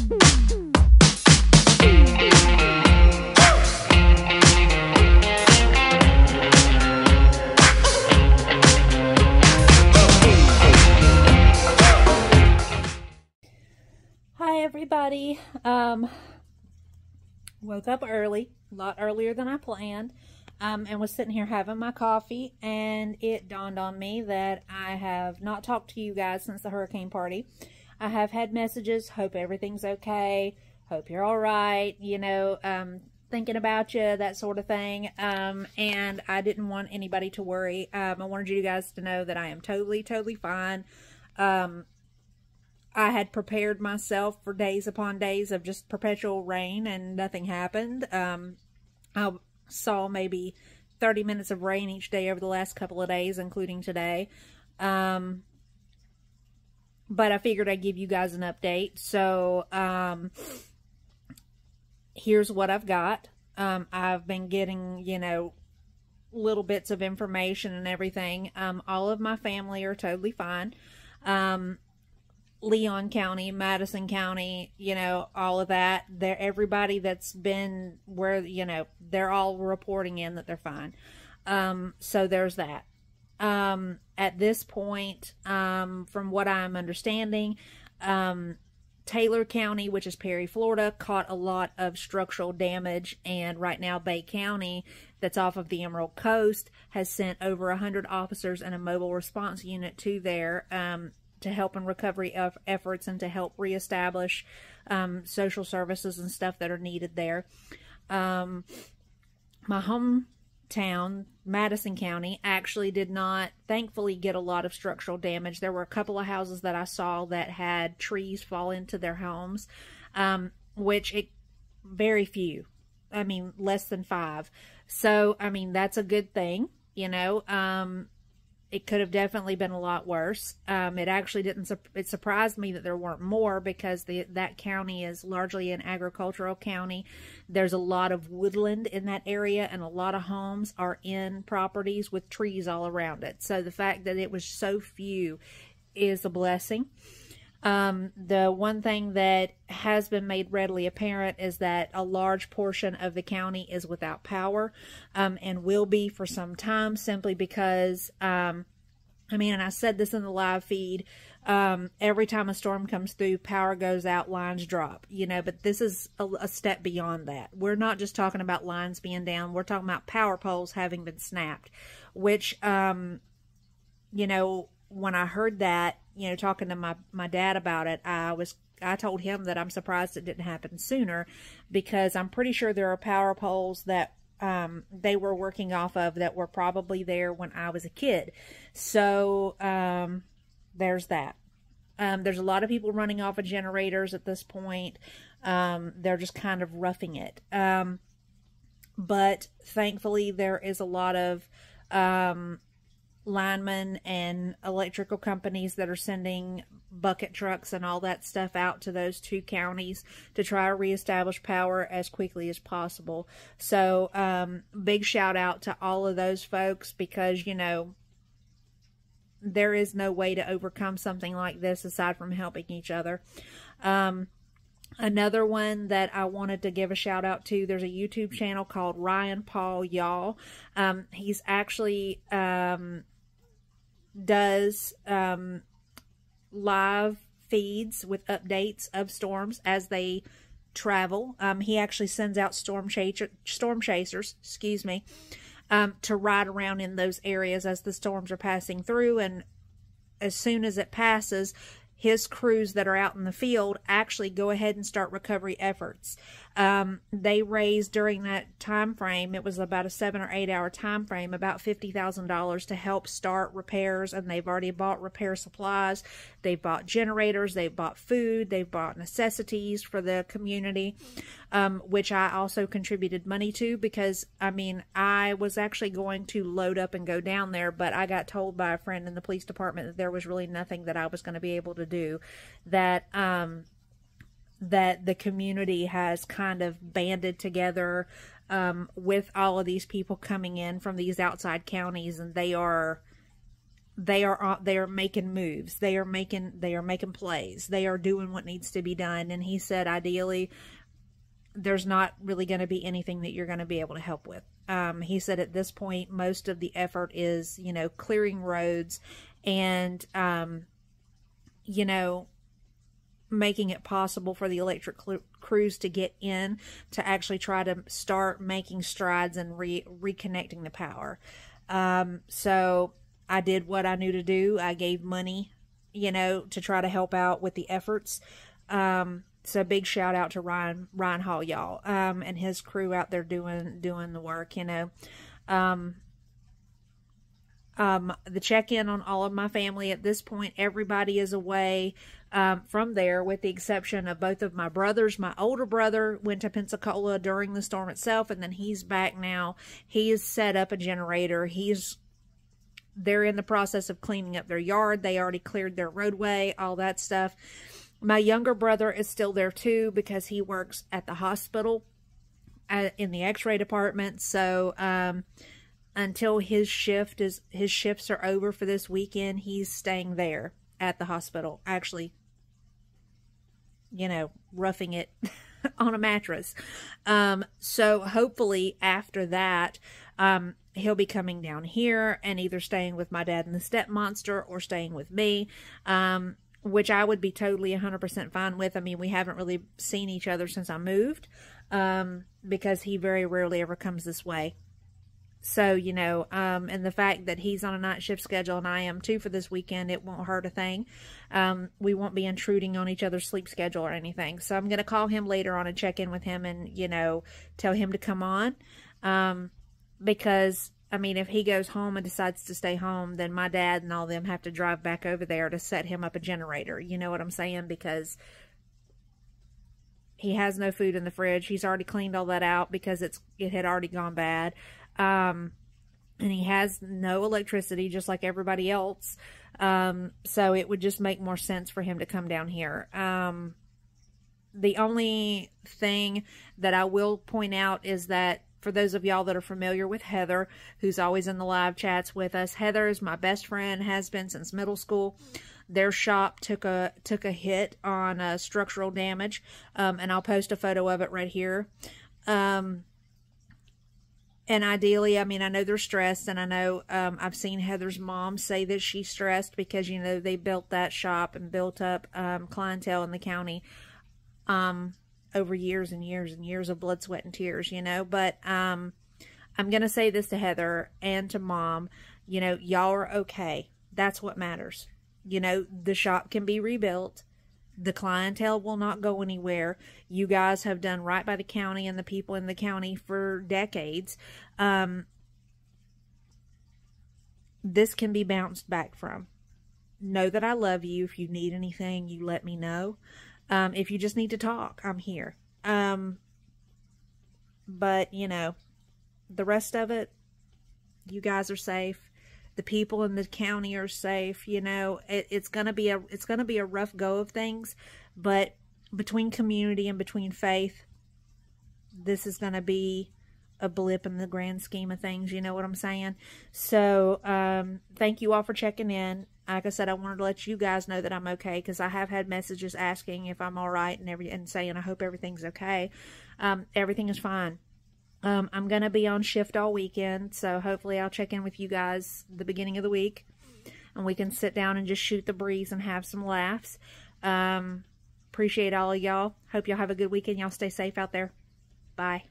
Hi everybody. Woke up early, a lot earlier than I planned, and was sitting here having my coffee, and it dawned on me that I have not talked to you guys since the hurricane party. I have had messages, hope everything's okay, hope you're all right, you know, thinking about you, that sort of thing, and I didn't want anybody to worry. I wanted you guys to know that I am totally fine. I had prepared myself for days upon days of just perpetual rain, and nothing happened. I saw maybe 30 minutes of rain each day over the last couple of days, including today. But I figured I'd give you guys an update. So, here's what I've got. I've been getting, you know, little bits of information and everything. All of my family are totally fine. Leon County, Madison County, you know, all of that. Everybody that's been where, you know, they're all reporting in that they're fine. So there's that. At this point, from what I'm understanding, Taylor County, which is Perry, Florida, caught a lot of structural damage, and right now Bay County, that's off of the Emerald Coast, has sent over 100 officers and a mobile response unit to there, to help in recovery of efforts and to help reestablish social services and stuff that are needed there. My hometown, Madison County, actually did not, thankfully, get a lot of structural damage. There were a couple of houses that I saw that had trees fall into their homes, very few. I mean, less than 5. So, I mean, that's a good thing, you know. It could have definitely been a lot worse. It actually didn't, it surprised me that there weren't more, because that county is largely an agricultural county. There's a lot of woodland in that area, and a lot of homes are in properties with trees all around it. So the fact that it was so few is a blessing. The one thing that has been made readily apparent is that a large portion of the county is without power, and will be for some time, simply because, I mean, and I said this in the live feed, every time a storm comes through, power goes out, lines drop, you know, but this is a step beyond that. We're not just talking about lines being down, we're talking about power poles having been snapped, which, you know, when I heard that, you know, talking to my dad about it, I told him that I'm surprised it didn't happen sooner, because I'm pretty sure there are power poles that they were working off of that were probably there when I was a kid. So there's that. There's a lot of people running off of generators at this point. They're just kind of roughing it. But thankfully there is a lot of linemen and electrical companies that are sending bucket trucks and all that stuff out to those 2 counties to try to reestablish power as quickly as possible. So big shout out to all of those folks, because, you know, there is no way to overcome something like this aside from helping each other. Another one that I wanted to give a shout out to, there's a YouTube channel called Ryan Paul Y'all. He's actually does live feeds with updates of storms as they travel. He actually sends out storm chasers, excuse me, to ride around in those areas as the storms are passing through, and as soon as it passes, his crews that are out in the field actually go ahead and start recovery efforts. They raised during that time frame, it was about a 7 or 8 hour time frame, about $50,000 to help start repairs, and they've already bought repair supplies. They've bought generators, they've bought food, they've bought necessities for the community, which I also contributed money to, because, I mean, I was actually going to load up and go down there, but I got told by a friend in the police department that there was really nothing that I was going to be able to do, that the community has kind of banded together with all of these people coming in from these outside counties, and they are they are making moves. They are making plays. They are doing what needs to be done. And he said, ideally, there's not really going to be anything that you're going to be able to help with. He said at this point, most of the effort is, you know, clearing roads and, you know, making it possible for the electric crews to get in to actually try to start making strides and reconnecting the power. So I did what I knew to do. I gave money, you know, to try to help out with the efforts. So big shout out to Ryan Hall, y'all, and his crew out there doing the work, you know. The check-in on all of my family at this point, everybody is away from there, with the exception of both of my brothers. My older brother went to Pensacola during the storm itself, and then he's back now. He has set up a generator. They're in the process of cleaning up their yard. They already cleared their roadway, all that stuff. My younger brother is still there too, because he works at the hospital in the x-ray department. So until his shifts are over for this weekend, he's staying there at the hospital, actually, you know, roughing it on a mattress. So hopefully after that, he'll be coming down here and either staying with my dad and the step monster or staying with me, which I would be totally 100% fine with. I mean, we haven't really seen each other since I moved, because he very rarely ever comes this way. So, you know, and the fact that he's on a night shift schedule and I am too for this weekend, it won't hurt a thing. We won't be intruding on each other's sleep schedule or anything. So I'm going to call him later on and check in with him and, you know, tell him to come on. Because, I mean, if he goes home and decides to stay home, then my dad and all them have to drive back over there to set him up a generator. You know what I'm saying? Because he has no food in the fridge. He's already cleaned all that out because it had already gone bad. And he has no electricity, just like everybody else. So it would just make more sense for him to come down here. The only thing that I will point out is that for those of y'all that are familiar with Heather, who's always in the live chats with us, Heather is my best friend, has been since middle school. Their shop took a hit on structural damage, and I'll post a photo of it right here. And ideally, I mean, I know they're stressed, and I know I've seen Heather's mom say that she's stressed because, you know, they built that shop and built up clientele in the county over years and years and years of blood, sweat, and tears, you know. But I'm going to say this to Heather and to Mom, you know, y'all are okay. That's what matters. You know, the shop can be rebuilt. The clientele will not go anywhere. You guys have done right by the county and the people in the county for decades. This can be bounced back from. Know that I love you. If you need anything, you let me know. If you just need to talk, I'm here. But, you know, the rest of it, you guys are safe. The people in the county are safe. You know, it's gonna be a rough go of things, but between community and between faith, this is gonna be a blip in the grand scheme of things. You know what I'm saying? So, thank you all for checking in. Like I said, I wanted to let you guys know that I'm okay, because I have had messages asking if I'm all right and saying I hope everything's okay. Everything is fine. I'm going to be on shift all weekend, so hopefully I'll check in with you guys the beginning of the week, and we can sit down and just shoot the breeze and have some laughs. Appreciate all of y'all. Hope y'all have a good weekend. Y'all stay safe out there. Bye.